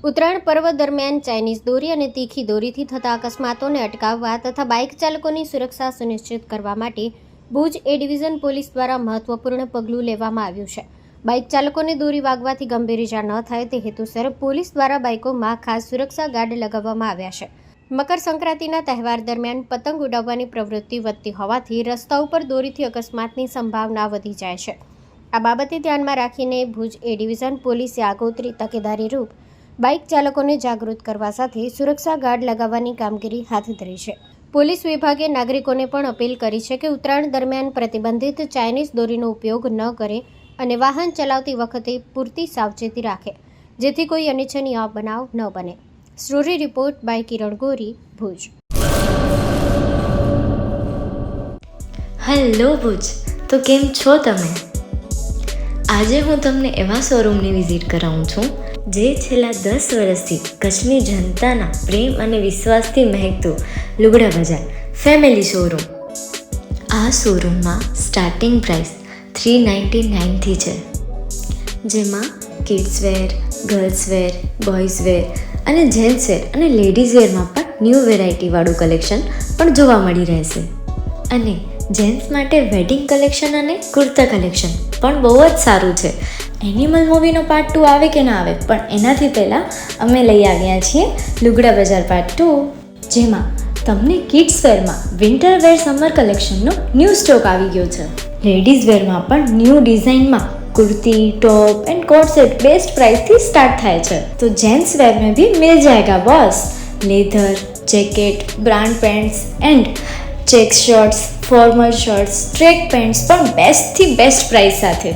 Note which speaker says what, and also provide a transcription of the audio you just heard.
Speaker 1: ઉત્તરાયણ પર્વ દરમિયાન ચાઇનીઝ દોરી અને તીખી દોરીથી થતા અકસ્માતોને અટકાવવા તથા બાઇક ચાલકોની સુરક્ષા સુનિશ્ચિત કરવા માટે ભુજ એ ડિવિઝન પોલીસ દ્વારા મહત્વપૂર્ણ પગલું લેવામાં આવ્યું છે. બાઇક ચાલકોને દોરી વાગવાથી ગંભીર ઇજા ન થાય તે હેતુસર પોલીસ દ્વારા બાઇકોમાં ખાસ સુરક્ષા ગાર્ડ લગાવવામાં આવ્યા છે. મકર સંક્રાંતિના તહેવાર દરમિયાન પતંગ ઉડાવવાની પ્રવૃત્તિ વધતી હોવાથી રસ્તા ઉપર દોરીથી અકસ્માતની સંભાવના વધી જાય છે. આ બાબતે ધ્યાનમાં રાખીને ભુજ એ ડિવિઝન પોલીસે આગોતરી તકેદારી રૂપ બાઇક ચાલકોને જાગૃત કરવા સાથે સુરક્ષા ગાર્ડ લગાવવાની કામગીરી હાથ ધરી છે. પોલીસ વિભાગે નાગરિકોને પણ અપીલ કરી છે કે ઉત્તરાયણ દરમિયાન પ્રતિબંધિત ચાઇનીઝ દોરીનો ઉપયોગ ન કરે અને વાહન ચલાવતી વખતે પૂરતી સાવચેતી રાખે, જેથી કોઈ અનિચ્છનીય બનાવ ન બને. Story report by Kiran Gori, Bhuj.
Speaker 2: Hello Bhuj, તો કેમ છો તમે? આજે હું તમને એવા શોરૂમની વિઝિટ કરાવું છું જે છેલ્લા 10 વર્ષથી કચ્છની જનતાના પ્રેમ અને વિશ્વાસથી મહેકતું લુગડા બજાર ફેમિલી શોરૂમ. આ શોરૂમમાં સ્ટાર્ટિંગ પ્રાઇસ 399થી છે, જેમાં kids wear, girls wear, boys wear અને જેન્ટ્સ વેર અને લેડીઝ વેરમાં પણ ન્યૂ વેરાયટીવાળું કલેક્શન પણ જોવા મળી રહેશે. અને જેન્ટ્સ માટે વેડિંગ કલેક્શન અને કુર્તા કલેક્શન પણ બહુ જ સારું છે. એનિમલ મૂવીનો પાર્ટ 2 આવે કે ના આવે, પણ એનાથી પહેલાં અમે લઈ આવ્યા છીએ લુગડા બજાર પાર્ટ 2, જેમાં તમને કિડ્સ વેરમાં વિન્ટર વેર સમર કલેક્શનનો ન્યૂ સ્ટોક આવી ગયો છે. લેડીઝ વેરમાં પણ ન્યૂ ડિઝાઇનમાં kurti, top and coat set best price थी स्टार्ट थाय छे. तो जेंट्स वेर में भी मिल जाएगा boss. Leather, jacket, brand pants and check shirts, formal shirts, track pants પણ બેસ્ટ થી બેસ્ટ પ્રાઇસ સાથે.